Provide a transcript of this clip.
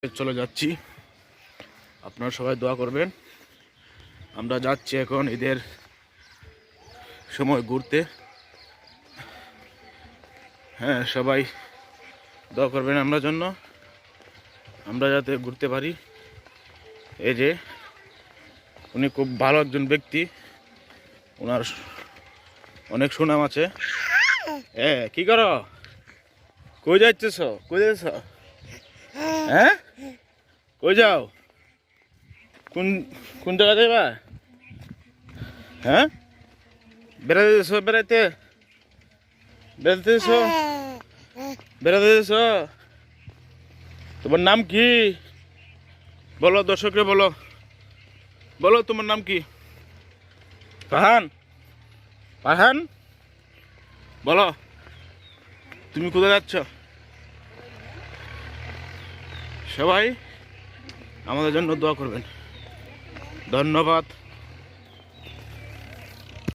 চলে যাচ্ছি, আপনারা সবাই দোয়া করবেন। আমরা যাচ্ছি এখন ঈদের সময় ঘুরতে। হ্যাঁ, সবাই দোয়া করবেন আমরা জন্য, আমরা যাতে ঘুরতে পারি। এই যে উনি খুব ভালো একজন ব্যক্তি, ওনার অনেক সুনাম আছে। কি করো? কই যাচ্ছেছ? কই যাচ্ছ? হ্যাঁ, কই যাও? কোন কোন জায়গা যাবা? হ্যাঁ, বেড়াতে যাচ্ছ? বেড়াতে বেড়াতে যাচ্ছ? বেড়াতে যাচ্ছ? তোমার নাম কি বলো, দর্শকরে বলো, বলো তোমার নাম কি? ফারহান? ফারহান, বলো তুমি কোথায় যাচ্ছ? সবাই আমাদের জন্য দোয়া করবেন। ধন্যবাদ।